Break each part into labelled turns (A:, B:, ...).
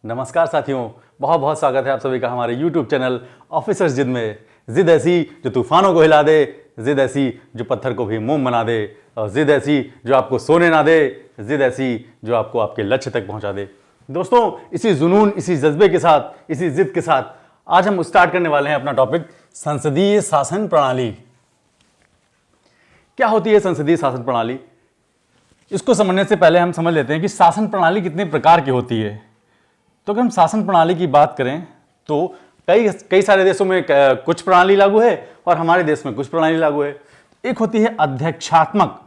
A: नमस्कार साथियों, बहुत बहुत स्वागत है आप सभी का हमारे YouTube चैनल ऑफिसर्स जिद में। जिद ऐसी जो तूफानों को हिला दे, जिद ऐसी जो पत्थर को भी मोम बना दे, और जिद ऐसी जो आपको सोने ना दे, जिद ऐसी जो आपको आपके लक्ष्य तक पहुंचा दे। दोस्तों, इसी जुनून, इसी जज्बे के साथ, इसी जिद के साथ आज हम स्टार्ट करने वाले हैं अपना टॉपिक संसदीय शासन प्रणाली। क्या होती है संसदीय शासन प्रणाली? इसको समझने से पहले हम समझ लेते हैं कि शासन प्रणाली कितने प्रकार की होती है। तो अगर हम शासन प्रणाली की बात करें तो कई सारे देशों में कुछ प्रणाली लागू है और हमारे देश में कुछ प्रणाली लागू है। एक होती है अध्यक्षात्मक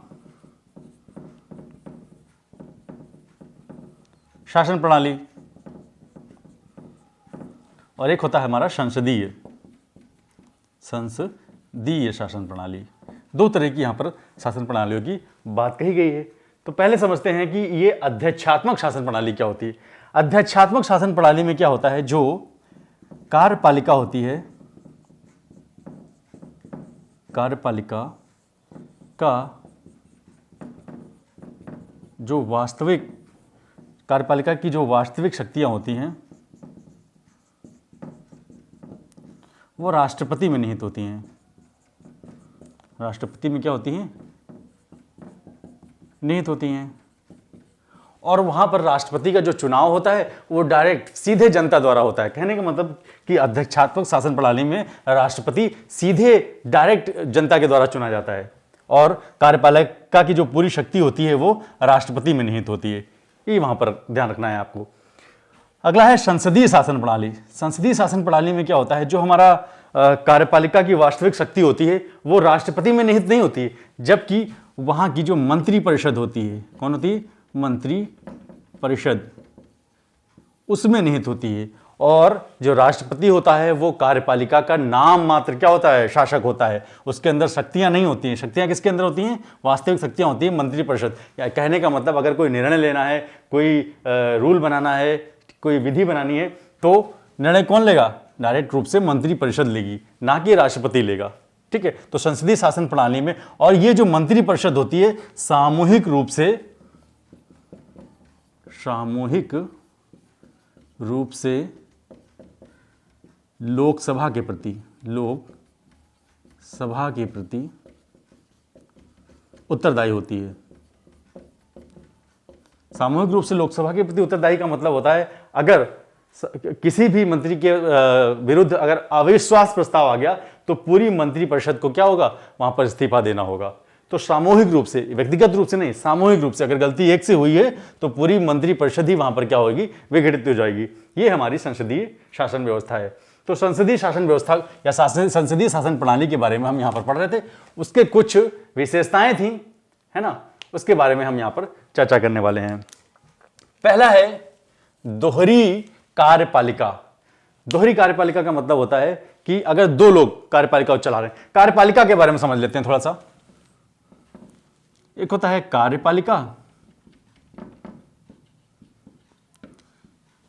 A: शासन प्रणाली और एक होता है हमारा संसदीय शासन प्रणाली। दो तरह की यहां पर शासन प्रणालियों की बात कही गई है। तो पहले समझते हैं कि ये अध्यक्षात्मक शासन प्रणाली क्या होती है। अध्यक्षात्मक शासन प्रणाली में क्या होता है, जो कार्यपालिका होती है, कार्यपालिका का जो वास्तविक कार्यपालिका की जो वास्तविक शक्तियां होती हैं वो राष्ट्रपति में निहित होती हैं। राष्ट्रपति में क्या होती हैं? निहित होती हैं। और वहां पर राष्ट्रपति का जो चुनाव होता है वो डायरेक्ट सीधे जनता द्वारा होता है। कहने का मतलब कि अध्यक्षात्मक शासन प्रणाली में राष्ट्रपति सीधे डायरेक्ट जनता के द्वारा चुना जाता है और कार्यपालिका की जो पूरी शक्ति होती है वो राष्ट्रपति में निहित होती है। ये वहां पर ध्यान रखना है आपको। अगला है संसदीय शासन प्रणाली। संसदीय शासन प्रणाली में क्या होता है, जो हमारा कार्यपालिका की वास्तविक शक्ति होती है वो राष्ट्रपति में निहित नहीं होती है, जबकि वहां की जो मंत्री परिषद होती है, कौन होती है? मंत्री परिषद, उसमें निहित होती है। और जो राष्ट्रपति होता है वो कार्यपालिका का नाम मात्र क्या होता है? शासक होता है। उसके अंदर शक्तियां नहीं होती हैं। शक्तियां किसके अंदर होती हैं? वास्तविक शक्तियां होती हैं मंत्री परिषद। या कहने का मतलब अगर कोई निर्णय लेना है, कोई रूल बनाना है, कोई विधि बनानी है, तो निर्णय कौन लेगा? डायरेक्ट रूप से मंत्री परिषद लेगी, ना कि राष्ट्रपति लेगा। ठीक है। तो संसदीय शासन प्रणाली में, और ये जो मंत्री परिषद होती है सामूहिक रूप से लोकसभा के प्रति उत्तरदायी होती है। सामूहिक रूप से लोकसभा के प्रति उत्तरदायी का मतलब होता है अगर किसी भी मंत्री के विरुद्ध अगर अविश्वास प्रस्ताव आ गया तो पूरी मंत्री परिषद को क्या होगा? वहां पर इस्तीफा देना होगा। तो सामूहिक रूप से, व्यक्तिगत रूप से नहीं, सामूहिक रूप से अगर गलती एक से हुई है तो पूरी मंत्री परिषद ही वहां पर क्या होगी? विघटित हो जाएगी। ये हमारी संसदीय शासन व्यवस्था है। तो संसदीय शासन व्यवस्था या संसदीय शासन प्रणाली के बारे में हम यहां पर पढ़ रहे थे। उसके कुछ विशेषताएं थी, है ना, उसके बारे में हम यहां पर चर्चा करने वाले हैं। पहला है दोहरी कार्यपालिका। दोहरी कार्यपालिका का मतलब होता है कि अगर दो लोग कार्यपालिका को चला रहे हैं। कार्यपालिका के बारे में समझ लेते हैं थोड़ा सा। एक होता है कार्यपालिका,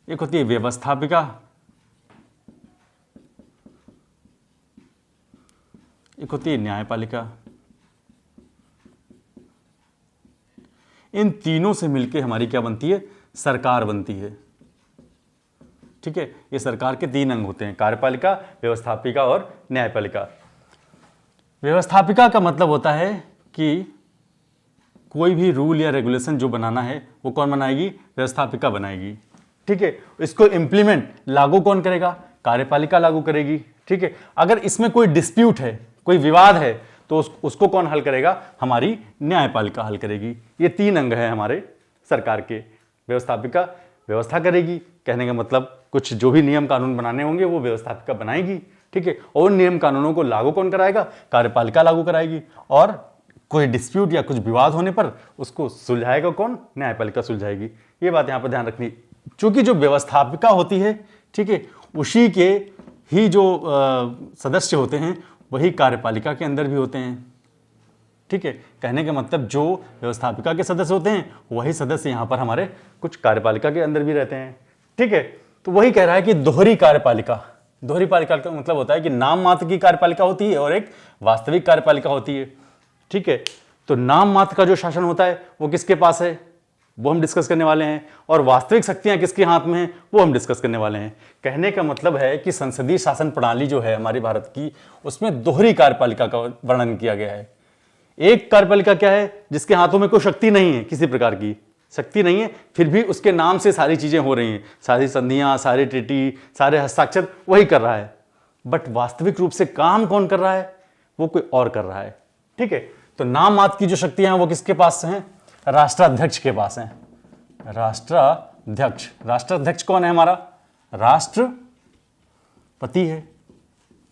A: एक होती है व्यवस्थापिका, एक होती है न्यायपालिका। इन तीनों से मिलकर हमारी क्या बनती है? सरकार बनती है। ठीक है। ये सरकार के तीन अंग होते हैं, कार्यपालिका, व्यवस्थापिका और न्यायपालिका। व्यवस्थापिका का मतलब होता है कि कोई भी रूल या रेगुलेशन जो बनाना है वो कौन बनाएगी? व्यवस्थापिका बनाएगी। ठीक है। इसको इंप्लीमेंट, लागू कौन करेगा? कार्यपालिका लागू करेगी। ठीक है। अगर इसमें कोई डिस्प्यूट है, कोई विवाद है, तो उसको कौन हल करेगा? हमारी न्यायपालिका हल करेगी। ये तीन अंग है हमारे सरकार के। व्यवस्थापिका व्यवस्था करेगी, कहने का मतलब कुछ जो भी नियम कानून बनाने होंगे वो व्यवस्थापिका बनाएगी। ठीक है। और नियम कानूनों को लागू कौन कराएगा? कार्यपालिका लागू कराएगी। और कोई डिस्प्यूट या कुछ विवाद होने पर उसको सुलझाएगा कौन? न्यायपालिका सुलझाएगी। ये बात यहां पर ध्यान रखनी। चूंकि जो व्यवस्थापिका होती है, ठीक है, उसी के ही जो सदस्य होते हैं वही कार्यपालिका के अंदर भी होते हैं। ठीक है। कहने का मतलब जो व्यवस्थापिका के सदस्य होते हैं वही सदस्य यहां पर हमारे कुछ कार्यपालिका के अंदर भी रहते हैं। ठीक है। तो वही कह रहा है कि दोहरी कार्यपालिका। दोहरी पालिका का मतलब होता है कि नाम मात्र की कार्यपालिका होती है और एक वास्तविक कार्यपालिका होती है। ठीक है। तो नाम मात्र का जो शासन होता है वो किसके पास है? वो हम डिस्कस करने वाले हैं, और वास्तविक शक्तियां किसके हाथ में हैं वो हम डिस्कस करने वाले हैं। कहने का मतलब है कि संसदीय शासन प्रणाली जो है हमारे भारत की, उसमें दोहरी कार्यपालिका का वर्णन किया गया है। एक कार्यपालिका क्या है जिसके हाथों में कोई शक्ति नहीं है, किसी प्रकार की शक्ति नहीं है, फिर भी उसके नाम से सारी चीजें हो रही हैं, सारी संधियां, सारे ट्रीटी, सारे हस्ताक्षर वही कर रहा है, बट वास्तविक रूप से काम कौन कर रहा है वो कोई और कर रहा है। ठीक है, तो नाम मात्र की जो शक्तियां हैं वो किसके पास हैं? राष्ट्राध्यक्ष के पास हैं। राष्ट्राध्यक्ष, राष्ट्राध्यक्ष कौन है? हमारा राष्ट्रपति है।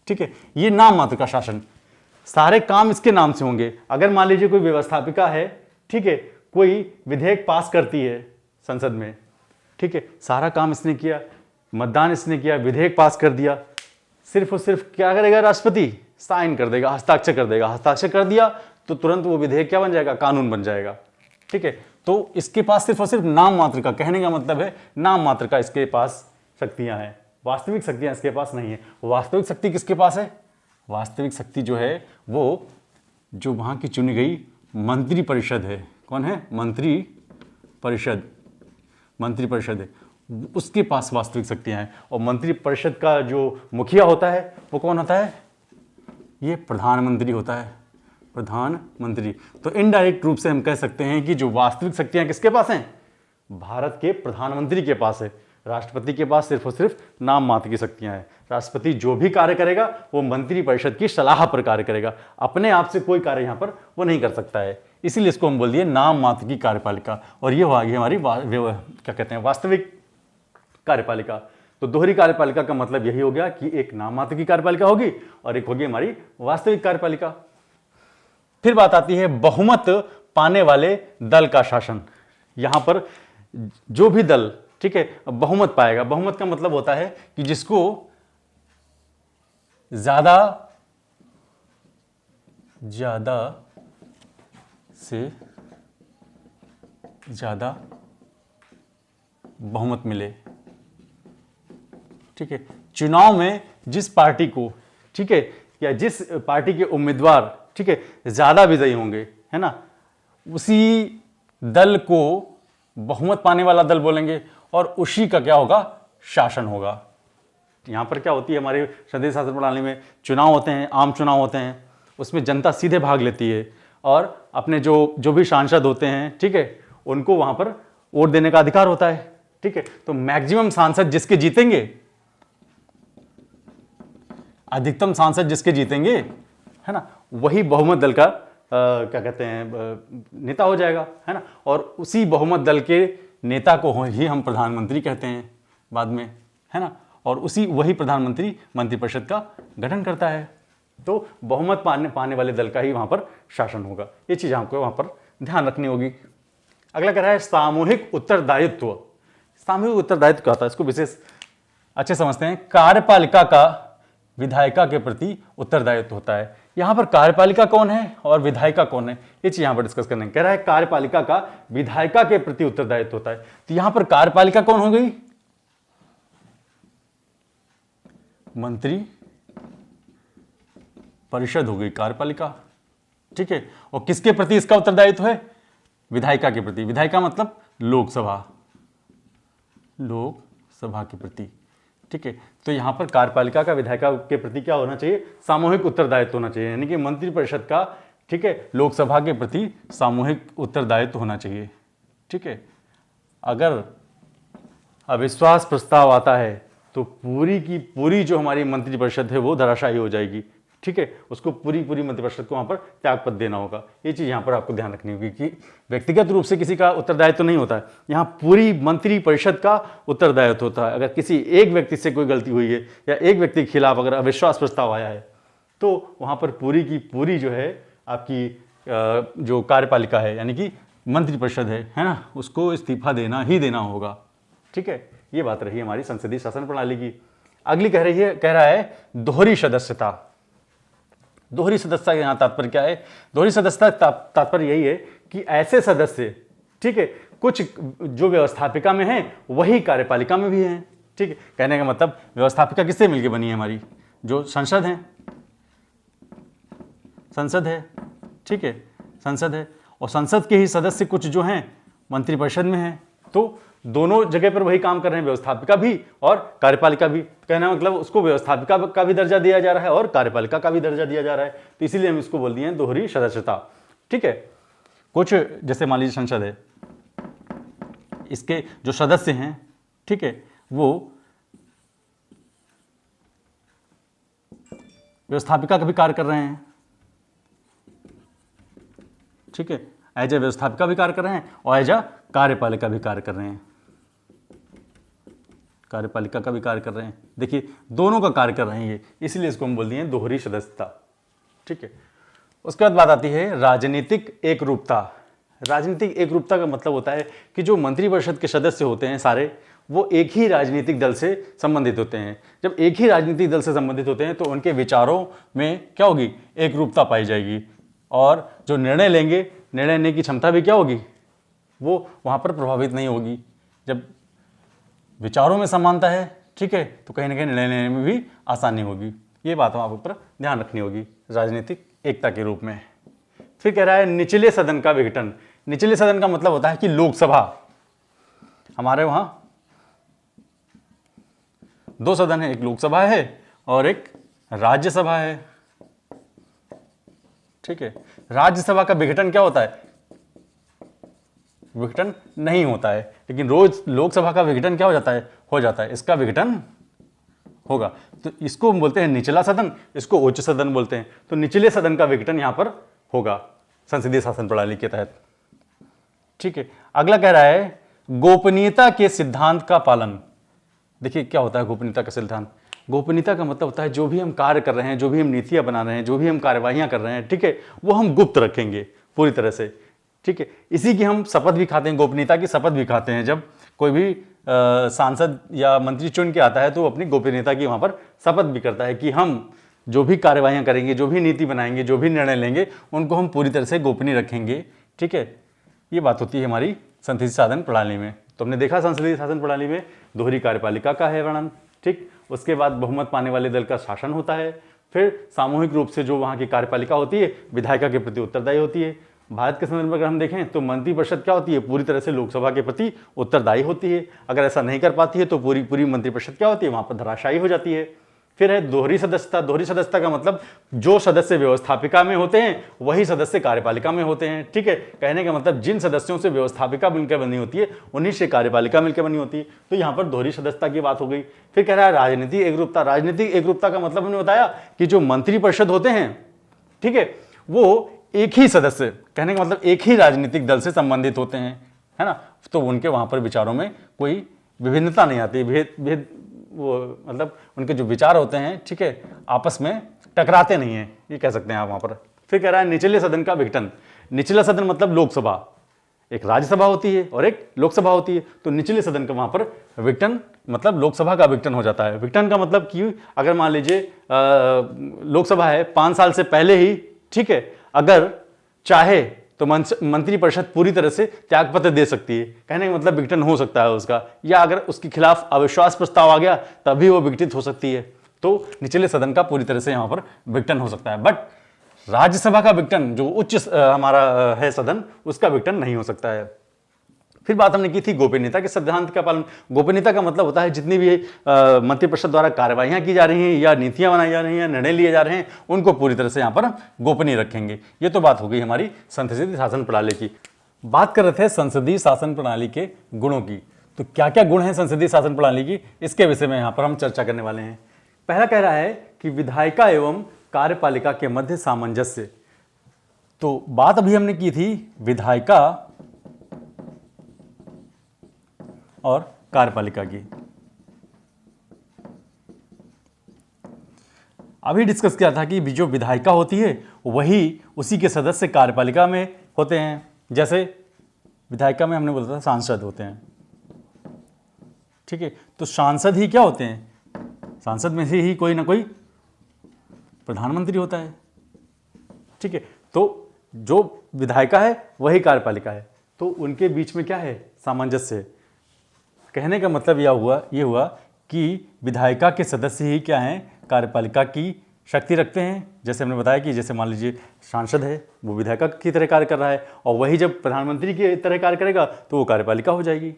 A: ठीक है, ये नाम मात्र का शासन, सारे काम इसके नाम से होंगे। अगर मान लीजिए कोई व्यवस्थापिका है, ठीक है, कोई विधेयक पास करती है संसद में, ठीक है, सारा काम इसने किया, मतदान इसने किया, विधेयक पास कर दिया, सिर्फ और सिर्फ क्या करेगा? राष्ट्रपति साइन कर देगा, हस्ताक्षर कर देगा। हस्ताक्षर कर दिया तो तुरंत वो विधेयक क्या बन जाएगा? कानून बन जाएगा। ठीक है, तो इसके पास सिर्फ और सिर्फ नाम मात्र का, कहने का मतलब है नाम मात्र का इसके पास शक्तियां हैं, वास्तविक शक्तियां इसके पास नहीं है। वास्तविक शक्ति किसके पास है? वास्तविक शक्ति जो है वो जो वहां की चुनी गई मंत्री परिषद है। कौन है? मंत्री परिषद, मंत्री परिषद है, उसके पास वास्तविक शक्तियां हैं। और मंत्री परिषद का जो मुखिया होता है वो कौन होता है? ये प्रधानमंत्री होता है, प्रधानमंत्री। तो इनडायरेक्ट रूप से हम कह सकते हैं कि जो वास्तविक शक्तियां किसके पास हैं? भारत के प्रधानमंत्री के पास है। राष्ट्रपति के पास सिर्फ और सिर्फ नाम मात्र की शक्तियां हैं। राष्ट्रपति जो भी कार्य करेगा वो मंत्री परिषद की सलाह पर कार्य करेगा, अपने आप से कोई कार्य यहां पर वो नहीं कर सकता है। इसीलिए इसको हम बोल दिए नाम मात्र की कार्यपालिका। और ये हुआ हमारी क्या कहते हैं? वास्तविक कार्यपालिका। तो दोहरी कार्यपालिका का मतलब यही हो गया कि एक नाम मात्र की कार्यपालिका होगी और एक होगी हमारी वास्तविक कार्यपालिका। फिर बात आती है बहुमत पाने वाले दल का शासन। यहां पर जो भी दल, ठीक है, बहुमत पाएगा। बहुमत का मतलब होता है कि जिसको ज्यादा से ज्यादा बहुमत मिले। ठीक है, चुनाव में जिस पार्टी को, ठीक है, या जिस पार्टी के उम्मीदवार, ठीक है, ज्यादा विजयी होंगे, है ना, उसी दल को बहुमत पाने वाला दल बोलेंगे और उसी का क्या होगा? शासन होगा। यहां पर क्या होती है हमारे संसदीय शासन प्रणाली में? चुनाव होते हैं, आम चुनाव होते हैं, उसमें जनता सीधे भाग लेती है और अपने जो भी सांसद होते हैं, ठीक है, उनको वहां पर वोट देने का अधिकार होता है। ठीक है, तो मैक्सिमम सांसद जिसके जीतेंगे, अधिकतम सांसद जिसके जीतेंगे, है ना, वही बहुमत दल का क्या कहते हैं? नेता हो जाएगा, है ना। और उसी बहुमत दल के नेता को ही हम प्रधानमंत्री कहते हैं बाद में, है ना। और वही प्रधानमंत्री मंत्रिपरिषद का गठन करता है। तो बहुमत पाने वाले दल का ही वहां पर शासन होगा। ये चीज हमको वहां पर ध्यान रखनी होगी। अगला कह रहा है सामूहिक उत्तरदायित्व। सामूहिक उत्तरदायित्व क्या होता है? इसको विशेष अच्छे समझते हैं। कार्यपालिका का विधायिका के प्रति उत्तरदायित्व होता है। यहां पर कार्यपालिका कौन है और विधायिका कौन है, ये चीज यहां पर डिस्कस करने। कह रहा है कार्यपालिका का विधायिका के प्रति उत्तरदायित्व होता है। तो यहां पर कार्यपालिका कौन हो गई? मंत्री परिषद हो गई कार्यपालिका। ठीक है, और किसके प्रति इसका उत्तरदायित्व है? विधायिका के प्रति। विधायिका मतलब लोकसभा, लोकसभा के प्रति। ठीक है, तो यहां पर कार्यपालिका का विधायिका के प्रति क्या होना चाहिए? सामूहिक उत्तरदायित्व होना चाहिए। यानी कि मंत्री परिषद का, ठीक है, लोकसभा के प्रति सामूहिक उत्तरदायित्व होना चाहिए। ठीक है, अगर अविश्वास प्रस्ताव आता है तो पूरी की पूरी जो हमारी मंत्री परिषद है वो धराशायी हो जाएगी। ठीक है, उसको पूरी मंत्रिपरिषद को वहां पर त्यागपत्र देना होगा। ये चीज यहां पर आपको ध्यान रखनी होगी कि व्यक्तिगत रूप से किसी का उत्तरदायित्व नहीं होता है, यहाँ पूरी मंत्रिपरिषद का उत्तरदायित्व होता है। अगर किसी एक व्यक्ति से कोई गलती हुई है या एक व्यक्ति के खिलाफ अगर अविश्वास प्रस्ताव आया है तो वहां पर पूरी की पूरी जो है आपकी जो कार्यपालिका है यानी कि मंत्रिपरिषद है ना, उसको इस्तीफा देना ही देना होगा। ठीक है, ये बात रही हमारी संसदीय शासन प्रणाली की। अगली कह रहा है दोहरी सदस्यता। दोहरी सदस्यता का यहां तात्पर्य क्या है? दोहरी सदस्यता तात्पर्य यही है कि ऐसे सदस्य, ठीक है, कुछ जो व्यवस्थापिका में है वही कार्यपालिका में भी है। ठीक है, कहने का मतलब व्यवस्थापिका किससे मिलकर बनी है? हमारी जो संसद है, संसद है। ठीक है, संसद है, और संसद के ही सदस्य कुछ जो हैं मंत्रिपरिषद में है, तो दोनों जगह पर वही काम कर रहे हैं, व्यवस्थापिका भी और कार्यपालिका भी। कहना मतलब उसको व्यवस्थापिका का भी दर्जा दिया जा रहा है और कार्यपालिका का भी दर्जा दिया जा रहा है, तो इसीलिए हम इसको बोल दिए हैं दोहरी सदस्यता। ठीक है, कुछ जैसे मान लीजिए संसद है, इसके जो सदस्य हैं, ठीक है, वो व्यवस्थापिका का भी कार्य कर रहे हैं। ठीक है, एज ए व्यवस्थापिका भी कार्य कर रहे हैं और एज अ कार्यपालिका भी कार्य कर रहे हैं, कार्यपालिका का भी कार्य कर रहे हैं। देखिए दोनों का कार्य कर रहे हैं ये, इसलिए इसको हम बोल दिए दोहरी सदस्यता। ठीक है, उसके बाद बात आती है राजनीतिक एकरूपता। राजनीतिक एकरूपता का मतलब होता है कि जो मंत्रिपरिषद के सदस्य होते हैं सारे, वो एक ही राजनीतिक दल से संबंधित होते हैं। जब एक ही राजनीतिक दल से संबंधित होते हैं तो उनके विचारों में क्या होगी, एकरूपता पाई जाएगी, और जो निर्णय लेंगे, निर्णय लेने की क्षमता भी क्या होगी, वो वहाँ पर प्रभावित नहीं होगी। जब विचारों में समानता है, ठीक है, तो कहीं ना कहीं निर्णय लेने में भी आसानी होगी। ये बात हम आपके ऊपर ध्यान रखनी होगी राजनीतिक एकता के रूप में। फिर कह रहा है निचले सदन का विघटन। निचले सदन का मतलब होता है कि लोकसभा, हमारे वहां दो सदन है, एक लोकसभा है और एक राज्यसभा है। ठीक है, राज्यसभा का विघटन क्या होता है, विघटन नहीं होता है, लेकिन रोज लोकसभा का विघटन क्या हो जाता है, हो जाता है, इसका विघटन होगा। तो इसको हम बोलते हैं निचला सदन, इसको उच्च सदन बोलते हैं। तो निचले सदन का विघटन यहां पर होगा संसदीय शासन प्रणाली के तहत। ठीक है, अगला कह रहा है गोपनीयता के सिद्धांत का पालन। देखिए क्या होता है गोपनीयता का सिद्धांत। गोपनीयता का मतलब होता है जो भी हम कार्य कर रहे हैं, जो भी हम नीतियां बना रहे हैं, जो भी हम कार्यवाहियां कर रहे हैं, ठीक है, वो हम गुप्त रखेंगे पूरी तरह से। ठीक है, इसी की हम शपथ भी खाते हैं, गोपनीयता की शपथ भी खाते हैं। जब कोई भी सांसद या मंत्री चुन के आता है तो वो अपनी गोपनीयता की वहां पर शपथ भी करता है कि हम जो भी कार्यवाहियां करेंगे, जो भी नीति बनाएंगे, जो भी निर्णय लेंगे, उनको हम पूरी तरह से गोपनीय रखेंगे। ठीक है, ये बात होती है हमारी संसदीय शासन प्रणाली में। तो हमने देखा संसदीय शासन प्रणाली में दोहरी कार्यपालिका का है वर्णन। ठीक, उसके बाद बहुमत पाने वाले दल का शासन होता है। फिर सामूहिक रूप से जो वहाँ की कार्यपालिका होती है विधायिका के प्रति उत्तरदायी होती है। भारत के संदर्भ में अगर हम देखें तो मंत्रिपरिषद क्या होती है, पूरी तरह से लोकसभा के प्रति उत्तरदायी होती है। अगर ऐसा नहीं कर पाती है तो पूरी पूरी मंत्रिपरिषद क्या होती है, वहाँ पर धराशायी हो जाती है। फिर है दोहरी सदस्यता। दोहरी सदस्यता का मतलब जो सदस्य व्यवस्थापिका में होते हैं वही सदस्य कार्यपालिका में होते हैं। ठीक है, कहने का मतलब जिन सदस्यों से व्यवस्थापिका मिलकर बनी होती है उन्हीं से कार्यपालिका मिलकर बनी होती है। तो यहाँ पर दोहरी सदस्यता की बात हो गई। फिर कह रहा है राजनीतिक एकरूपता। राजनीतिक एकरूपता का मतलब हमने बताया कि जो मंत्रिपरिषद होते हैं, ठीक है, वो एक ही सदस्य, कहने का मतलब एक ही राजनीतिक दल से संबंधित होते हैं, है ना। तो उनके वहां पर विचारों में कोई विभिन्नता नहीं आती, भेद वो मतलब उनके जो विचार होते हैं, ठीक है, आपस में टकराते नहीं हैं, ये कह सकते हैं आप वहां पर। फिर कह रहा है निचले सदन का विघटन। निचला सदन मतलब लोकसभा, एक राज्यसभा होती है और एक लोकसभा होती है। तो निचले सदन का वहां पर विघटन मतलब लोकसभा का विघटन हो जाता है। विघटन का मतलब कि अगर मान लीजिए लोकसभा है 5 साल से पहले ही, ठीक है, अगर चाहे तो मंत्रिपरिषद पूरी तरह से त्यागपत्र दे सकती है, कहने का मतलब विघटन हो सकता है उसका, या अगर उसके खिलाफ अविश्वास प्रस्ताव आ गया तभी वो विघटित हो सकती है। तो निचले सदन का पूरी तरह से यहां पर विघटन हो सकता है। बट राज्यसभा का विघटन, जो उच्च हमारा है सदन, उसका विघटन नहीं हो सकता है। फिर बात हमने की थी गोपनीयता के सिद्धांत का पालन। गोपनीयता का मतलब होता है जितनी भी मंत्रिपरिषद द्वारा कार्यवाहियां की जा रही हैं या नीतियां बनाई जा रही हैं, निर्णय लिए जा रहे हैं, उनको पूरी तरह से यहां पर गोपनीय रखेंगे। ये तो बात हो गई हमारी संसदीय शासन प्रणाली की। बात कर रहे थे संसदीय शासन प्रणाली के गुणों की। तो क्या क्या गुण है संसदीय शासन प्रणाली की, इसके विषय में यहां पर हम चर्चा करने वाले हैं। पहला कह रहा है कि विधायिका एवं कार्यपालिका के मध्य सामंजस्य। तो बात अभी हमने की थी विधायिका और कार्यपालिका की। अभी डिस्कस किया था कि जो विधायिका होती है वही उसी के सदस्य कार्यपालिका में होते हैं। जैसे विधायिका में हमने बोला था सांसद होते हैं, ठीक है, तो सांसद ही क्या होते हैं, सांसद में से ही कोई ना कोई प्रधानमंत्री होता है। ठीक है, तो जो विधायिका है वही कार्यपालिका है, तो उनके बीच में क्या है, सामंजस्य। कहने का मतलब यह हुआ कि विधायिका के सदस्य ही क्या हैं, कार्यपालिका की शक्ति रखते हैं। जैसे हमने बताया कि जैसे मान लीजिए सांसद है, वो विधायक की तरह कार्य कर रहा है, और वही जब प्रधानमंत्री की तरह कार्य करेगा तो वो कार्यपालिका हो जाएगी।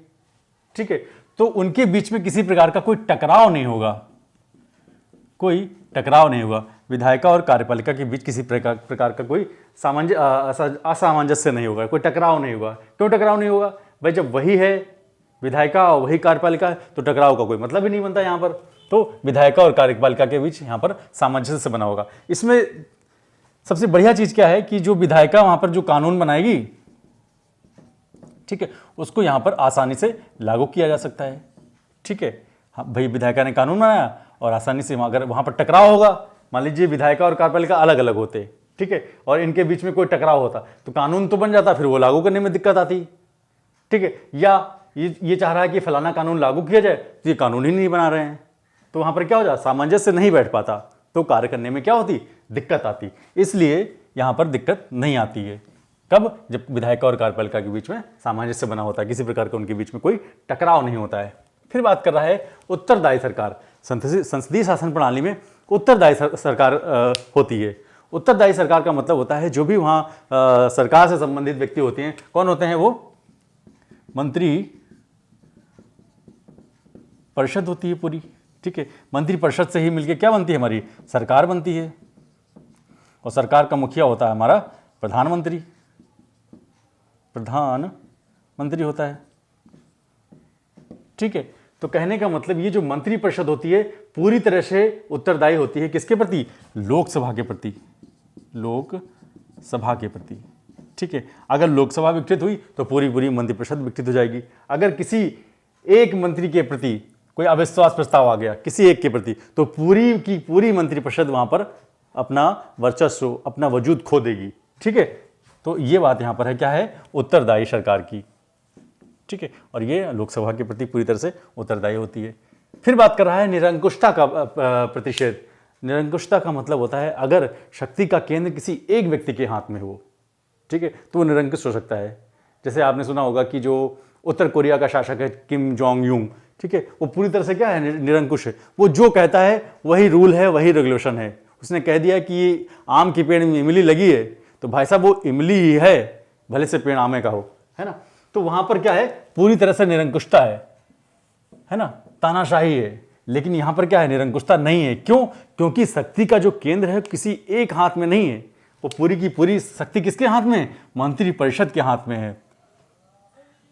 A: ठीक है, तो उनके बीच में किसी प्रकार का कोई टकराव नहीं होगा, कोई टकराव नहीं होगा। विधायिका और कार्यपालिका के बीच किसी प्रकार का कोई असामंजस्य नहीं होगा, कोई टकराव नहीं होगा। क्यों टकराव नहीं होगा भाई? जब वही है विधायिका और वही कार्यपालिका है तो टकराव का कोई मतलब ही नहीं बनता यहाँ पर। तो विधायिका और कार्यपालिका के बीच यहाँ पर सामंजस्य बना होगा। इसमें सबसे बढ़िया चीज क्या है कि जो विधायिका वहां पर जो कानून बनाएगी, ठीक है, उसको यहाँ पर आसानी से लागू किया जा सकता है। ठीक है, हाँ भाई, विधायिका ने कानून बनाया और आसानी से अगर वहां पर टकराव होगा, मान लीजिए विधायिका और कार्यपालिका अलग अलग होते, ठीक है, और इनके बीच में कोई टकराव होता तो कानून तो बन जाता, फिर वो लागू करने में दिक्कत आती। ठीक है, या ये चाह रहा है कि फलाना कानून लागू किया जाए तो ये कानून ही नहीं बना रहे हैं, तो वहां पर क्या हो जाता, सामंजस्य नहीं बैठ पाता, तो कार्य करने में क्या होती, दिक्कत आती। इसलिए यहां पर दिक्कत नहीं आती है। कब? जब विधायिका और कार्यपालिका के बीच में सामंजस्य बना होता है, किसी प्रकार का उनके बीच में कोई टकराव नहीं होता है। फिर बात कर रहा है उत्तरदायी सरकार। संसदीय शासन प्रणाली में उत्तरदायी सरकार होती है। उत्तरदायी सरकार का मतलब होता है जो भी वहां सरकार से संबंधित व्यक्ति होते हैं, कौन होते हैं वो? मंत्री परिषद होती है पूरी। ठीक है, मंत्री परिषद से ही मिलके क्या बनती है, हमारी सरकार बनती है। और सरकार का मुखिया होता है हमारा प्रधानमंत्री। प्रधानमंत्री होता है। ठीक है, तो कहने का मतलब ये जो मंत्री परिषद होती है पूरी तरह से उत्तरदायी होती है किसके प्रति? लोकसभा के प्रति। लोकसभा के प्रति। ठीक है, अगर लोकसभा विघटित हुई तो पूरी पूरी मंत्रिपरिषद विघटित हो जाएगी। अगर किसी एक मंत्री के प्रति कोई अविश्वास प्रस्ताव आ गया किसी एक के प्रति, तो पूरी की पूरी मंत्रिपरिषद वहां पर अपना वर्चस्व, अपना वजूद खो देगी। ठीक है, तो ये बात यहां पर है, क्या है? उत्तरदायी सरकार की। ठीक है, और ये लोकसभा के प्रति पूरी तरह से उत्तरदायी होती है। फिर बात कर रहा है निरंकुशता का प्रतिषेध। निरंकुशता का मतलब होता है अगर शक्ति का केंद्र किसी एक व्यक्ति के हाथ में हो, ठीक है, तो वो निरंकुश हो सकता है। जैसे आपने सुना होगा कि जो उत्तर कोरिया का शासक है किम जोंग यूंग, ठीक है, वो पूरी तरह से क्या है? निरंकुश है। वो जो कहता है वही रूल है, वही रेगुलेशन है। उसने कह दिया कि ये आम की पेड़ में इमली लगी है तो भाई साहब वो इमली ही है, भले से पेड़ आमे का हो, है ना। तो वहां पर क्या है? पूरी तरह से निरंकुशता है ना, तानाशाही है। लेकिन यहां पर क्या है? निरंकुशता नहीं है। क्यों? क्योंकि शक्ति का जो केंद्र है किसी एक हाथ में नहीं है, वो पूरी की पूरी शक्ति किसके हाथ में है? मंत्रिपरिषद के हाथ में है।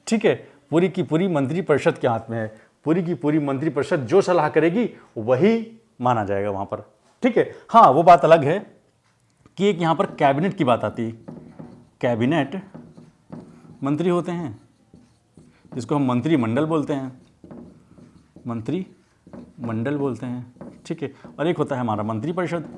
A: ठीक है, पूरी की पूरी मंत्रिपरिषद के हाथ में है। पूरी की पूरी मंत्रिपरिषद जो सलाह करेगी वही माना जाएगा वहां पर। ठीक है, हाँ वो बात अलग है कि एक यहां पर कैबिनेट की बात आती है। कैबिनेट मंत्री होते हैं जिसको हम मंत्रिमंडल बोलते हैं, मंत्रिमंडल बोलते हैं। ठीक है, और एक होता है हमारा मंत्रिपरिषद।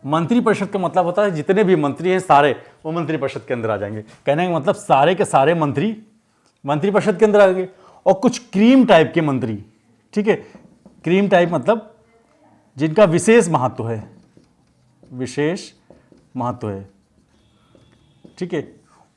A: मंत्रिपरिषद का मतलब होता है जितने भी मंत्री हैं सारे वो मंत्रिपरिषद के अंदर आ जाएंगे। कहने का मतलब सारे के सारे मंत्री मंत्रिपरिषद के अंदर आ गए। और कुछ क्रीम टाइप के मंत्री, ठीक है, क्रीम टाइप मतलब जिनका विशेष महत्व है, विशेष महत्व है। ठीक है,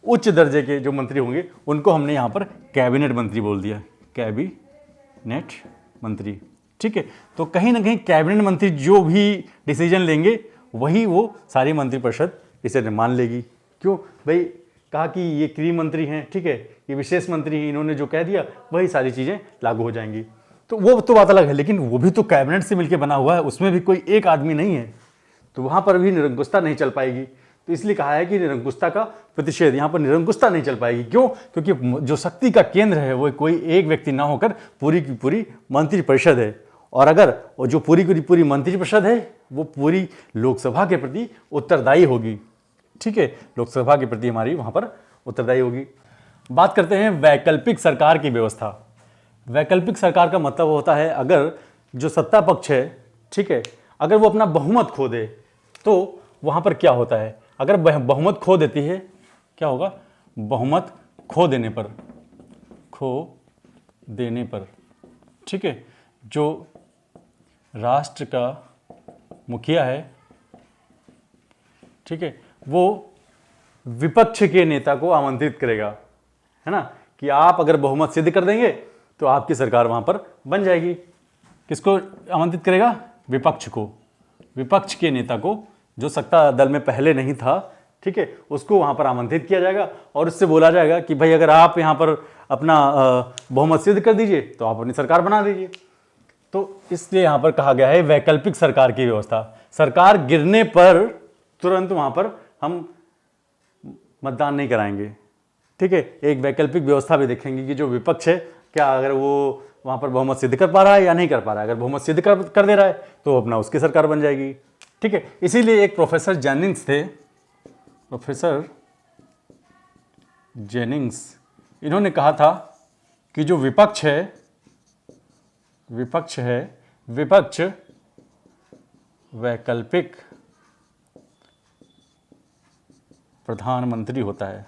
A: उच्च दर्जे के जो मंत्री होंगे उनको हमने यहां पर कैबिनेट मंत्री बोल दिया, कैबिनेट मंत्री। ठीक है, तो कहीं ना कहीं कैबिनेट मंत्री जो भी डिसीजन लेंगे वही वो सारी मंत्रिपरिषद इसे मान लेगी। क्यों भाई? कहा कि ये क्रीम मंत्री हैं, ठीक है, ये विशेष मंत्री हैं, इन्होंने जो कह दिया वही सारी चीजें लागू हो जाएंगी। तो वो तो बात अलग है, लेकिन वो भी तो कैबिनेट से मिलकर बना हुआ है, उसमें भी कोई एक आदमी नहीं है, तो वहां पर भी निरंकुशता नहीं चल पाएगी। तो इसलिए कहा है कि निरंकुशता का प्रतिषेध, यहाँ पर निरंकुशता नहीं चल पाएगी। क्यों? क्योंकि जो शक्ति का केंद्र है वो कोई एक व्यक्ति ना होकर पूरी की पूरी मंत्रिपरिषद है। और अगर वो जो पूरी की पूरी मंत्रिपरिषद है वो पूरी लोकसभा के प्रति उत्तरदायी होगी। ठीक है, लोकसभा के प्रति हमारी वहां पर उत्तरदायी होगी। बात करते हैं वैकल्पिक सरकार की व्यवस्था। वैकल्पिक सरकार का मतलब होता है अगर जो सत्ता पक्ष है, ठीक है, अगर वो अपना बहुमत खो दे तो वहां पर क्या होता है? अगर बहुमत खो देती है क्या होगा? बहुमत खो देने पर, ठीक है, जो राष्ट्र का मुखिया है, ठीक है, वो विपक्ष के नेता को आमंत्रित करेगा, है ना, कि आप अगर बहुमत सिद्ध कर देंगे तो आपकी सरकार वहां पर बन जाएगी। किसको आमंत्रित करेगा? विपक्ष को, विपक्ष के नेता को, जो सत्ता दल में पहले नहीं था, ठीक है, उसको वहां पर आमंत्रित किया जाएगा और उससे बोला जाएगा कि भाई अगर आप यहां पर अपना बहुमत सिद्ध कर दीजिए तो आप अपनी सरकार बना दीजिए। तो इसलिए यहां पर कहा गया है वैकल्पिक सरकार की व्यवस्था। सरकार गिरने पर तुरंत वहां पर हम मतदान नहीं कराएंगे, ठीक है, एक वैकल्पिक व्यवस्था भी देखेंगे कि जो विपक्ष है क्या अगर वो वहां पर बहुमत सिद्ध कर पा रहा है या नहीं कर पा रहा है। अगर बहुमत सिद्ध कर दे रहा है तो अपना उसकी सरकार बन जाएगी, ठीक है। इसीलिए एक प्रोफेसर जेनिंग्स थे, प्रोफेसर जेनिंग्स, इन्होंने कहा था कि जो विपक्ष है विपक्ष वैकल्पिक प्रधानमंत्री होता है,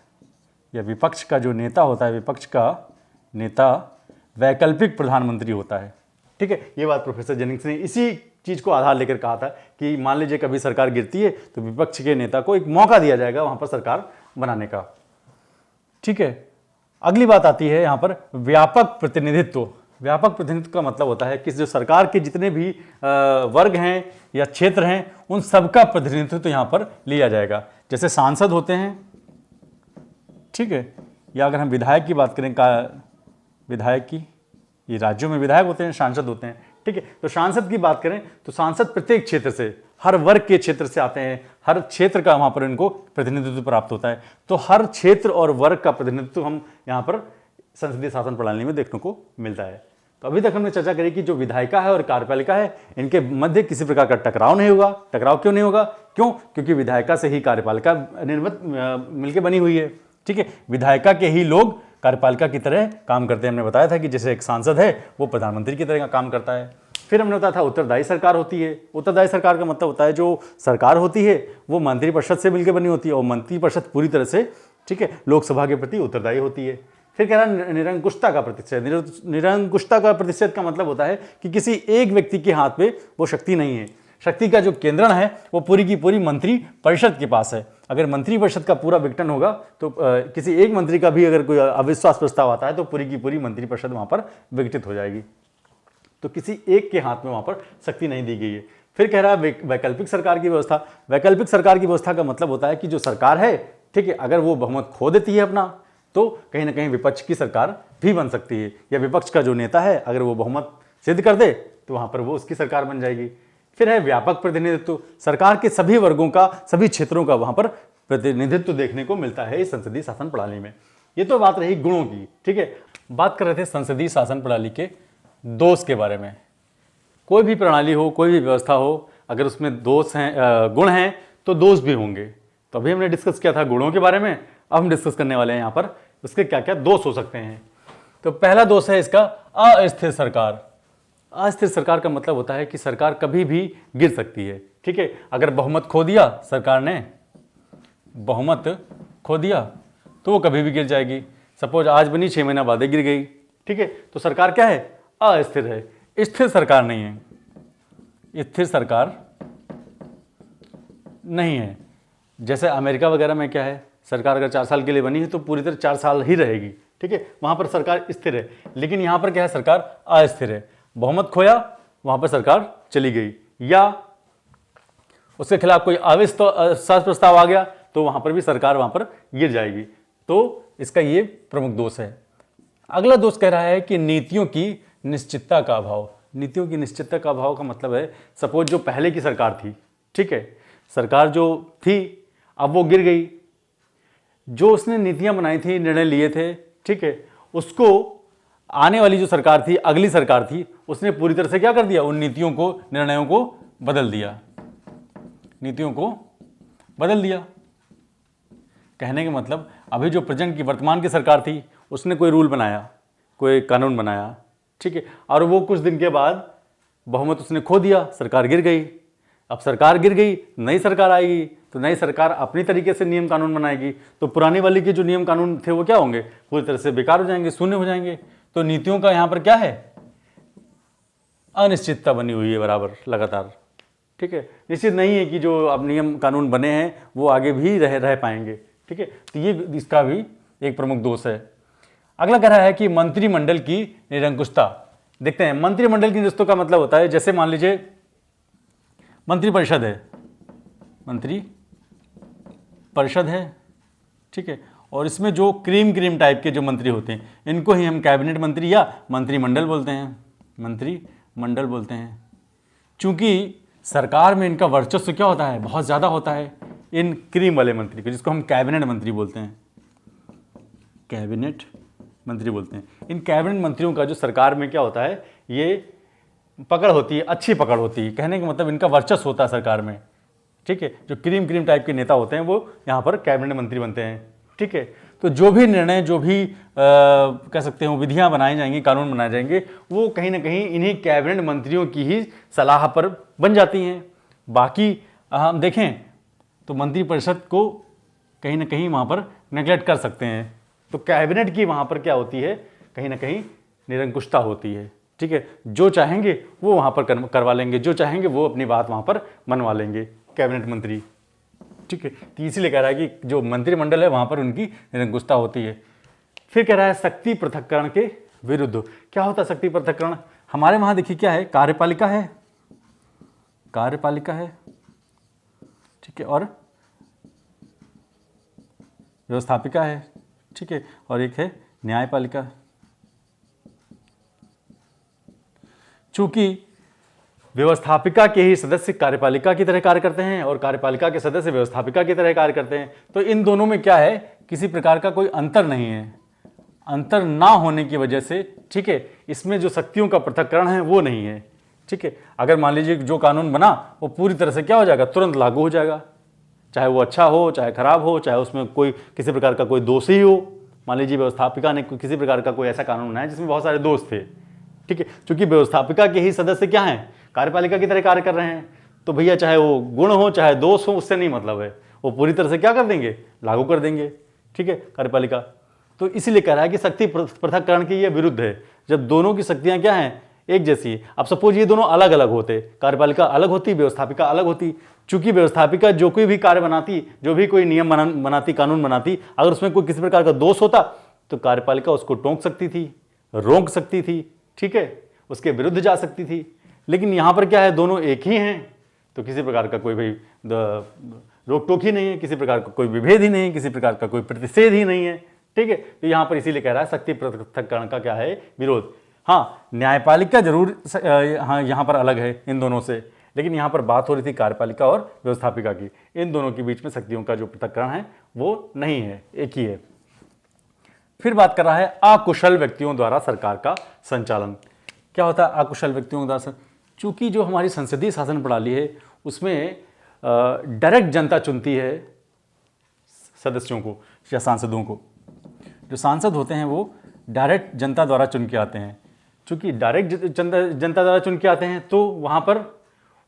A: या विपक्ष का जो नेता होता है, विपक्ष का नेता वैकल्पिक प्रधानमंत्री होता है, ठीक है। ये बात प्रोफेसर जेनिंग्स ने इसी चीज को आधार लेकर कहा था कि मान लीजिए कभी सरकार गिरती है तो विपक्ष के नेता को एक मौका दिया जाएगा वहां पर सरकार बनाने का, ठीक है। अगली बात आती है यहां पर व्यापक प्रतिनिधित्व। व्यापक प्रतिनिधित्व का मतलब होता है कि जो सरकार के जितने भी वर्ग हैं या क्षेत्र हैं उन सबका प्रतिनिधित्व तो यहां पर लिया जाएगा। जैसे सांसद होते हैं, ठीक है, या अगर हम विधायक की बात करें, विधायक की, ये राज्यों में विधायक होते हैं, सांसद होते हैं, ठीक है। तो सांसद की बात करें तो सांसद प्रत्येक क्षेत्र से, हर वर्ग के क्षेत्र से आते हैं, हर क्षेत्र का वहां पर इनको प्रतिनिधित्व प्राप्त होता है। तो हर क्षेत्र और वर्ग का प्रतिनिधित्व हम यहां पर संसदीय शासन प्रणाली में देखने को मिलता है। तो अभी तक हमने चर्चा करी कि जो विधायिका है और कार्यपालिका है इनके मध्य किसी प्रकार का टकराव नहीं होगा। टकराव क्यों नहीं होगा? क्यों? क्योंकि विधायिका से ही कार्यपालिका निर्मित मिलकर बनी हुई है, ठीक है। विधायिका के ही लोग कार्यपालिका की तरह काम करते हैं। हमने बताया था कि जैसे एक सांसद है वो प्रधानमंत्री की तरह का काम करता है। फिर हमने बताया था उत्तरदायी सरकार होती है। उत्तरदायी सरकार का मतलब होता है जो सरकार होती है वो मंत्रिपरिषद से मिलकर बनी होती है और मंत्रिपरिषद पूरी तरह से, ठीक है, लोकसभा के प्रति उत्तरदायी होती है। फिर कह रहा है निरंकुशता का प्रतिशत। निरंकुशता का प्रतिशत का मतलब होता है कि किसी एक व्यक्ति के हाथ में वो शक्ति नहीं है। शक्ति का जो केंद्रण है वो पूरी की पूरी मंत्री परिषद के पास है। अगर मंत्री परिषद का पूरा विघटन होगा तो किसी एक मंत्री का भी अगर कोई अविश्वास प्रस्ताव आता है तो पूरी की पूरी मंत्री परिषद वहां पर विघटित हो जाएगी। तो किसी एक के हाथ में वहां पर शक्ति नहीं दी गई है। फिर कह रहा है वैकल्पिक सरकार की व्यवस्था। वैकल्पिक सरकार की व्यवस्था का मतलब होता है कि जो सरकार है, ठीक है, अगर वो बहुमत खो देती है अपना तो कहीं ना कहीं विपक्ष की सरकार भी बन सकती है, या विपक्ष का जो नेता है अगर वो बहुमत सिद्ध कर दे तो वहां पर वो उसकी सरकार बन जाएगी। फिर है व्यापक प्रतिनिधित्व। सरकार के सभी वर्गों का, सभी क्षेत्रों का वहां पर प्रतिनिधित्व देखने को मिलता है इस संसदीय शासन प्रणाली में। ये तो बात रही गुणों की, ठीक है। बात कर रहे थे संसदीय शासन प्रणाली के दोष के बारे में। कोई भी प्रणाली हो, कोई भी व्यवस्था हो, अगर उसमें दोष हैं, गुण हैं तो दोष भी होंगे। तो अभी हमने डिस्कस किया था गुणों के बारे में, अब हम डिस्कस करने वाले हैं यहाँ पर उसके क्या क्या दोष हो सकते हैं। तो पहला दोष है इसका अस्थिर सरकार। अस्थिर सरकार का मतलब होता है कि सरकार कभी भी गिर सकती है, ठीक है। अगर बहुमत खो दिया, सरकार ने बहुमत खो दिया तो वो कभी भी गिर जाएगी। सपोज आज बनी, 6 महीना बाद गिर गई, ठीक है। तो सरकार क्या है? अस्थिर है। स्थिर सरकार नहीं है, स्थिर सरकार नहीं है। जैसे अमेरिका वगैरह में क्या है, सरकार अगर 4 साल के लिए बनी है तो पूरी तरह 4 साल ही रहेगी, ठीक है। वहां पर सरकार स्थिर है। लेकिन यहां पर क्या है, सरकार अस्थिर है। बहुमत खोया, वहां पर सरकार चली गई, या उसके खिलाफ कोई अविश्वास प्रस्ताव आ गया तो वहां पर भी सरकार वहां पर गिर जाएगी। तो इसका ये प्रमुख दोष है। अगला दोष कह रहा है कि नीतियों की निश्चितता का अभाव। नीतियों की निश्चितता का अभाव का मतलब है, सपोज जो पहले की सरकार थी, ठीक है, सरकार जो थी अब वो गिर गई, जो उसने नीतियां बनाई थी, निर्णय लिए थे, ठीक है, उसको आने वाली जो सरकार थी, अगली सरकार थी, उसने पूरी तरह से क्या कर दिया, उन नीतियों को, निर्णयों को बदल दिया। नीतियों को बदल दिया कहने का मतलब, अभी जो प्रेजेंट की वर्तमान की सरकार थी उसने कोई रूल बनाया, कोई कानून बनाया, ठीक है, और वो कुछ दिन के बाद बहुमत उसने खो दिया, सरकार गिर गई। अब सरकार गिर गई, नई सरकार आएगी तो नई सरकार अपनी तरीके से नियम कानून बनाएगी, तो पुरानी वाली के जो नियम कानून थे वो क्या होंगे, पूरी तरह से बेकार हो जाएंगे, शून्य हो जाएंगे। तो नीतियों का यहां पर क्या है, अनिश्चितता बनी हुई है बराबर लगातार, ठीक है। निश्चित नहीं है कि जो अब नियम कानून बने हैं वो आगे भी रह पाएंगे, ठीक है। तो ये इसका भी एक प्रमुख दोष है। अगला कह रहा है कि मंत्रिमंडल की निरंकुशता। देखते हैं मंत्रिमंडल की रिश्तों का मतलब होता है, जैसे मान लीजिए मंत्रिपरिषद है, मंत्री परिषद है, ठीक है, और इसमें जो क्रीम टाइप के जो मंत्री होते हैं इनको ही हम कैबिनेट मंत्री या मंत्रिमंडल बोलते हैं, मंत्रिमंडल बोलते हैं। चूंकि सरकार में इनका वर्चस्व क्या होता है, बहुत ज़्यादा होता है इन क्रीम वाले मंत्री को, जिसको हम कैबिनेट मंत्री बोलते हैं, कैबिनेट मंत्री बोलते हैं। इन कैबिनेट मंत्रियों का जो सरकार में क्या होता है, ये पकड़ होती है, अच्छी पकड़ होती है, कहने का मतलब इनका वर्चस्व होता है सरकार में, ठीक है। जो क्रीम टाइप के नेता होते हैं वो यहाँ पर कैबिनेट मंत्री बनते हैं, ठीक है। तो जो भी निर्णय, जो भी कह सकते हो विधियां बनाई जाएंगी, कानून बनाए जाएंगे, वो कहीं ना कहीं इन्हीं कैबिनेट मंत्रियों की ही सलाह पर बन जाती हैं। बाकी हम देखें तो मंत्रिपरिषद को कहीं ना कहीं वहाँ पर नेगलेक्ट कर सकते हैं, तो कैबिनेट की वहाँ पर क्या होती है, कहीं ना कहीं निरंकुशता होती है, ठीक है। जो चाहेंगे वो वहाँ पर करवा लेंगे, जो चाहेंगे वो अपनी बात वहाँ पर मनवा लेंगे कैबिनेट मंत्री, ठीक है। तो इसीलिए कह रहा है कि जो मंत्रिमंडल है वहाँ पर उनकी निरंकुशता होती है। फिर कह रहा है शक्ति पृथक्करण के विरुद्ध। क्या होता है शक्ति पृथक्करण? हमारे वहाँ देखिए क्या है, कार्यपालिका है, ठीक है, और व्यवस्थापिका है, ठीक है, और एक है न्यायपालिका। चूंकि व्यवस्थापिका के ही सदस्य कार्यपालिका की तरह कार्य करते हैं और कार्यपालिका के सदस्य व्यवस्थापिका की तरह कार्य करते हैं, तो इन दोनों में क्या है, किसी प्रकार का कोई अंतर नहीं है। अंतर ना होने की वजह से, ठीक है, इसमें जो शक्तियों का पृथक्करण है वो नहीं है, ठीक है। अगर मान लीजिए जो कानून बना वो पूरी तरह से क्या हो जाएगा, तुरंत लागू हो जाएगा, चाहे वो अच्छा हो चाहे खराब हो, चाहे उसमें कोई किसी प्रकार का कोई दोष ही हो। मान लीजिए व्यवस्थापिका ने किसी प्रकार का कोई ऐसा कानून बनाया जिसमें बहुत सारे दोष थे, ठीक है, क्योंकि व्यवस्थापिका के ही सदस्य क्या हैं, कार्यपालिका की तरह कार्य कर रहे हैं, तो भैया चाहे वो गुण हो चाहे दोष हो, उससे नहीं मतलब है, वो पूरी तरह से क्या कर देंगे, लागू कर देंगे, ठीक है, कार्यपालिका। तो इसीलिए कह रहा है कि शक्ति पृथक्करण के ये विरुद्ध है, जब दोनों की शक्तियां क्या हैं, एक जैसी है। अब सपोज ये दोनों अलग अलग होते, कार्यपालिका अलग होती, व्यवस्थापिका अलग होती, चूंकि व्यवस्थापिका जो कोई भी कार्य बनाती, जो भी कोई नियम बनाती, कानून बनाती, अगर उसमें कोई किसी प्रकार का दोष होता तो कार्यपालिका उसको टोक सकती थी, रोक सकती थी, ठीक है, उसके विरुद्ध जा सकती थी। लेकिन यहां पर क्या है, दोनों एक ही हैं, तो किसी प्रकार का कोई भाई रोक टोक ही नहीं है, किसी प्रकार का कोई विभेद ही नहीं है, किसी प्रकार का कोई प्रतिषेध ही नहीं है, ठीक है। तो यहां पर इसीलिए कह रहा है शक्ति पृथक्करण का क्या है, विरोध। हाँ, न्यायपालिका जरूर हाँ यहाँ पर अलग है इन दोनों से, लेकिन यहाँ पर बात हो रही थी कार्यपालिका और व्यवस्थापिका की। इन दोनों के बीच में शक्तियों का जो पृथक्करण है वो नहीं है, एक ही है। फिर बात कर रहा है अकुशल व्यक्तियों द्वारा सरकार का संचालन। क्या होता है अकुशल व्यक्तियों द्वारा? चूंकि जो हमारी संसदीय शासन प्रणाली है उसमें डायरेक्ट जनता चुनती है सदस्यों को या सांसदों को। जो सांसद होते हैं वो डायरेक्ट जनता द्वारा चुन के आते हैं। चूंकि डायरेक्ट जनता द्वारा चुन के आते हैं तो वहाँ पर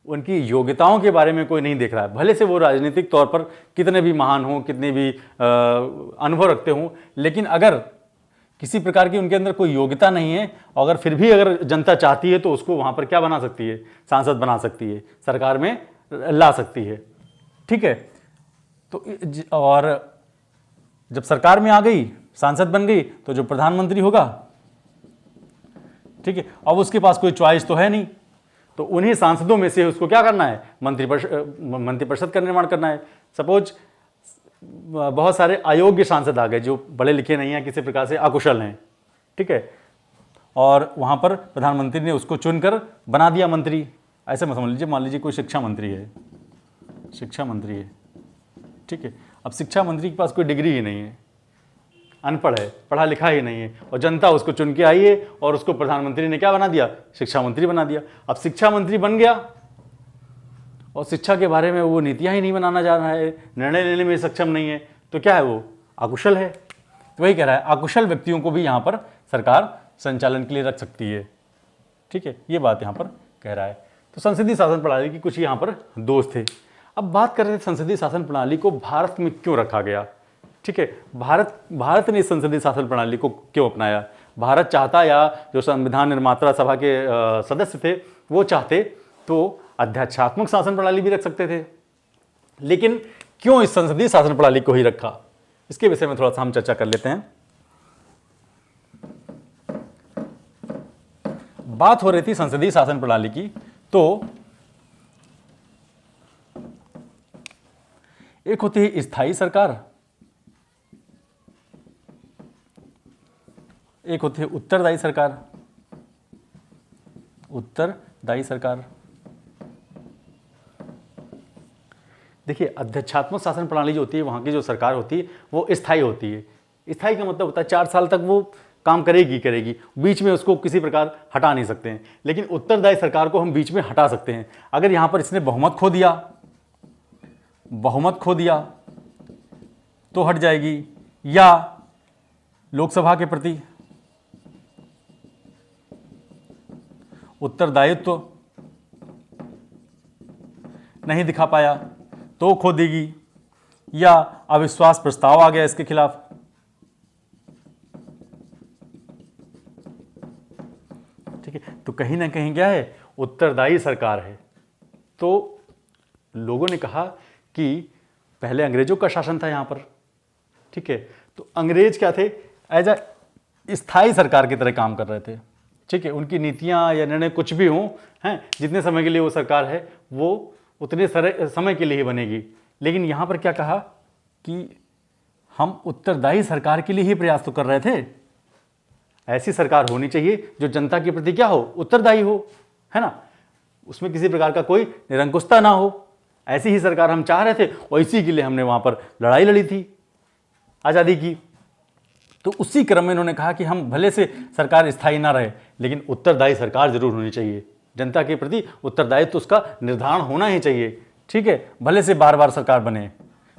A: उनकी योग्यताओं के बारे में कोई नहीं देख रहा है, भले से वो राजनीतिक तौर पर कितने भी महान हों, कितने भी अनुभव रखते हों, लेकिन अगर किसी प्रकार की उनके अंदर कोई योग्यता नहीं है, अगर फिर भी अगर जनता चाहती है तो उसको वहाँ पर क्या बना सकती है, सांसद बना सकती है, सरकार में ला सकती है, ठीक है। तो और जब सरकार में आ गई, सांसद बन गई, तो जो प्रधानमंत्री होगा, ठीक है, अब उसके पास कोई चॉइस तो है नहीं, तो उन्हीं सांसदों में से उसको क्या करना है, मंत्रिपरिषद का निर्माण करना है। सपोज बहुत सारे अयोग्य सांसद आ गए जो पढ़े लिखे नहीं हैं, किसी प्रकार से अकुशल हैं, ठीक है, और वहाँ पर प्रधानमंत्री ने उसको चुनकर बना दिया मंत्री। ऐसे मत समझ लीजिए, मान लीजिए कोई शिक्षा मंत्री है, ठीक है, अब शिक्षा मंत्री के पास कोई डिग्री ही नहीं है, अनपढ़ है, पढ़ा लिखा ही नहीं है, और जनता उसको चुन के आई है और उसको प्रधानमंत्री ने क्या बना दिया, शिक्षा मंत्री बना दिया। अब शिक्षा मंत्री बन गया और शिक्षा के बारे में वो नीतियां ही नहीं बनाना जा रहा है, निर्णय लेने में सक्षम नहीं है, तो क्या है, वो अकुशल है। तो वही कह रहा है अकुशल व्यक्तियों को भी यहाँ पर सरकार संचालन के लिए रख सकती है, ठीक है, ये बात यहाँ पर कह रहा है। तो संसदीय शासन प्रणाली की कुछ यहाँ पर दोष थे। अब बात कर रहे थे संसदीय शासन प्रणाली को भारत में क्यों रखा गया, ठीक है, भारत ने इस संसदीय शासन प्रणाली को क्यों अपनाया। भारत चाहता, या जो संविधान निर्माता सभा के सदस्य थे वो चाहते तो अध्यात्मात्मक शासन प्रणाली भी रख सकते थे, लेकिन क्यों इस संसदीय शासन प्रणाली को ही रखा, इसके विषय में थोड़ा सा हम चर्चा कर लेते हैं। बात हो रही थी संसदीय शासन प्रणाली की, तो एक होती है स्थायी सरकार, एक होती है उत्तरदायी सरकार। उत्तरदायी सरकार, देखिए अध्यक्षात्मक शासन प्रणाली जो होती है, वहां की जो सरकार होती है वो स्थायी होती है। स्थायी का मतलब होता है 4 साल तक वो काम करेगी, बीच में उसको किसी प्रकार हटा नहीं सकते हैं। लेकिन उत्तरदायी सरकार को हम बीच में हटा सकते हैं। अगर यहां पर इसने बहुमत खो दिया तो हट जाएगी, या लोकसभा के प्रति उत्तरदायित्व नहीं दिखा पाया तो खो देगी, या अविश्वास प्रस्ताव आ गया इसके खिलाफ। ठीक है, तो कहीं ना कहीं क्या है, उत्तरदायी सरकार है। तो लोगों ने कहा कि पहले अंग्रेजों का शासन था यहां पर, ठीक है, तो अंग्रेज क्या थे, एज अ स्थायी सरकार की तरह काम कर रहे थे। ठीक है, उनकी नीतियां या निर्णय कुछ भी हों, हैं, जितने समय के लिए वो सरकार है वो उतने समय के लिए ही बनेगी। लेकिन यहां पर क्या कहा कि हम उत्तरदायी सरकार के लिए ही प्रयास तो कर रहे थे। ऐसी सरकार होनी चाहिए जो जनता के प्रति क्या हो, उत्तरदायी हो, है ना, उसमें किसी प्रकार का कोई निरंकुशता ना हो। ऐसी ही सरकार हम चाह रहे थे और इसी के लिए हमने वहां पर लड़ाई लड़ी थी आज़ादी की। तो उसी क्रम में इन्होंने कहा कि हम भले से सरकार स्थायी ना रहे, लेकिन उत्तरदायी सरकार जरूर होनी चाहिए। जनता के प्रति उत्तरदायित्व तो उसका निर्धारण होना ही चाहिए। ठीक है, भले से बार बार सरकार बने,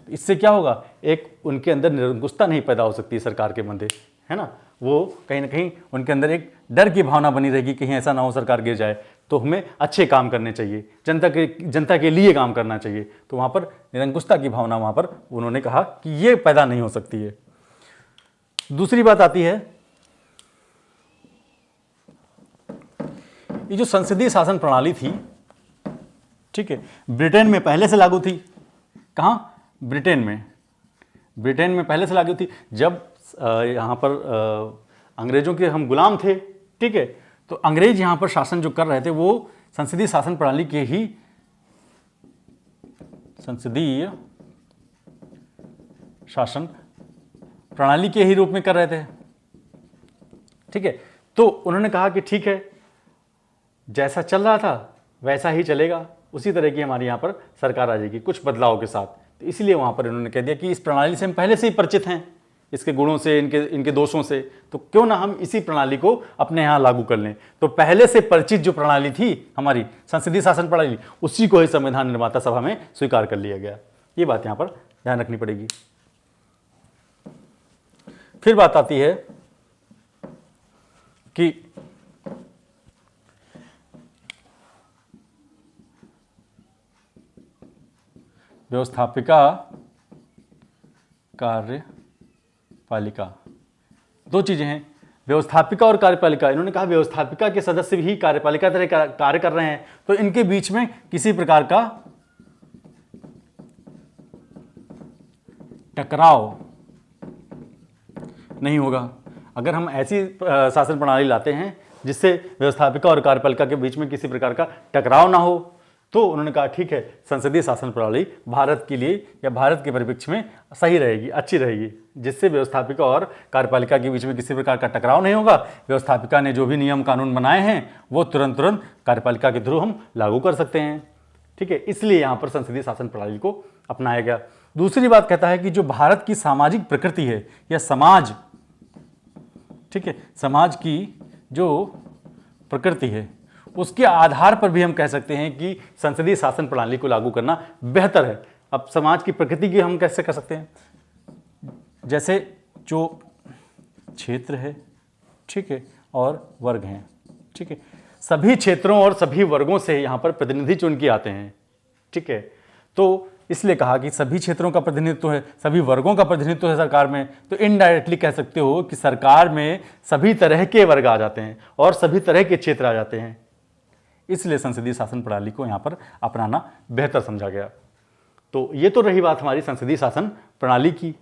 A: इससे क्या होगा, एक उनके अंदर निरंकुशता नहीं पैदा हो सकती सरकार के बंदे, है ना, वो कहीं ना कहीं उनके अंदर एक डर की भावना बनी रहेगी, कहीं ऐसा ना हो सरकार गिर जाए। तो हमें अच्छे काम करने चाहिए, जनता के लिए काम करना चाहिए। तो वहाँ पर निरंकुशता की भावना वहाँ पर उन्होंने कहा कि ये पैदा नहीं हो सकती है। दूसरी बात आती है, ये जो संसदीय शासन प्रणाली थी, ठीक है, ब्रिटेन में पहले से लागू थी। कहाँ? ब्रिटेन में पहले से लागू थी। जब यहाँ पर अंग्रेजों के हम गुलाम थे, ठीक है, तो अंग्रेज यहाँ पर शासन जो कर रहे थे वो संसदीय शासन प्रणाली के ही संसदीय शासन प्रणाली के ही रूप में कर रहे थे। ठीक है, तो उन्होंने कहा कि ठीक है, जैसा चल रहा था वैसा ही चलेगा, उसी तरह की हमारी यहाँ पर सरकार आ जाएगी कुछ बदलाव के साथ। तो इसलिए वहाँ पर इन्होंने कह दिया कि इस प्रणाली से हम पहले से ही परिचित हैं, इसके गुणों से, इनके दोषों से, तो क्यों ना हम इसी प्रणाली को अपने यहाँ लागू कर लें। तो पहले से परिचित जो प्रणाली थी हमारी संसदीय शासन प्रणाली, उसी को ही संविधान निर्माता सभा में स्वीकार कर लिया गया। ये बात यहाँ पर ध्यान रखनी पड़ेगी। फिर बात आती है कि व्यवस्थापिका कार्यपालिका, दो चीजें हैं, व्यवस्थापिका और कार्यपालिका। इन्होंने कहा व्यवस्थापिका के सदस्य भी कार्यपालिका तरह कार्य कर रहे हैं, तो इनके बीच में किसी प्रकार का टकराव नहीं होगा। अगर हम ऐसी शासन प्रणाली लाते हैं जिससे व्यवस्थापिका और कार्यपालिका के बीच में किसी प्रकार का टकराव ना हो, तो उन्होंने कहा ठीक है, संसदीय शासन प्रणाली भारत के लिए या भारत के परिप्रेक्ष्य में सही रहेगी, अच्छी रहेगी, जिससे व्यवस्थापिका और कार्यपालिका के बीच में किसी प्रकार का टकराव नहीं होगा। व्यवस्थापिका ने जो भी नियम कानून बनाए हैं वो तुरंत कार्यपालिका के थ्रू हम लागू कर सकते हैं। ठीक है, इसलिए यहाँ पर संसदीय शासन प्रणाली को अपनाया गया। दूसरी बात कहता है कि जो भारत की सामाजिक प्रकृति है या समाज, ठीक है, समाज की जो प्रकृति है उसके आधार पर भी हम कह सकते हैं कि संसदीय शासन प्रणाली को लागू करना बेहतर है। अब समाज की प्रकृति की हम कैसे कर सकते हैं, जैसे जो क्षेत्र है, ठीक है, और वर्ग हैं, ठीक है, सभी क्षेत्रों और सभी वर्गों से यहाँ पर प्रतिनिधि चुन के आते हैं। ठीक है, तो इसलिए कहा कि सभी क्षेत्रों का प्रतिनिधित्व है, सभी वर्गों का प्रतिनिधित्व है सरकार में, तो इनडायरेक्टली कह सकते हो कि सरकार में सभी तरह के वर्ग आ जाते हैं और सभी तरह के क्षेत्र आ जाते हैं। इसलिए संसदीय शासन प्रणाली को यहाँ पर अपनाना बेहतर समझा गया। तो ये तो रही बात हमारी संसदीय शासन प्रणाली की।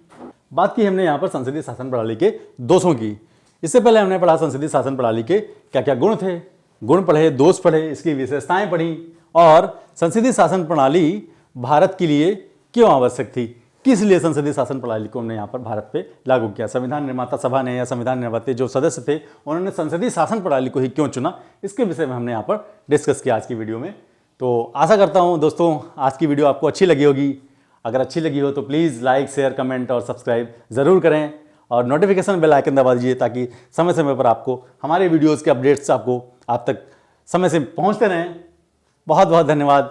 A: बात की हमने यहाँ पर संसदीय शासन प्रणाली के दोषों की। इससे पहले हमने पढ़ा संसदीय शासन प्रणाली के क्या क्या गुण थे, गुण पढ़े, दोष पढ़े, इसकी विशेषताएं पढ़ी और संसदीय शासन प्रणाली भारत के लिए क्यों आवश्यक थी, किस लिए संसदीय शासन प्रणाली को हमने यहाँ पर भारत पे लागू किया। संविधान निर्माता सभा ने या संविधान निर्माता जो सदस्य थे उन्होंने संसदीय शासन प्रणाली को ही क्यों चुना, इसके विषय में हमने यहाँ पर डिस्कस किया आज की वीडियो में। तो आशा करता हूँ दोस्तों आज की वीडियो आपको अच्छी लगी होगी। अगर अच्छी लगी हो तो प्लीज़ लाइक, शेयर, कमेंट और सब्सक्राइब ज़रूर करें और नोटिफिकेशन बेल आइकन दबा दीजिए ताकि समय समय पर आपको हमारे वीडियोज़ के अपडेट्स आप तक समय से पहुँचते रहें। बहुत बहुत धन्यवाद।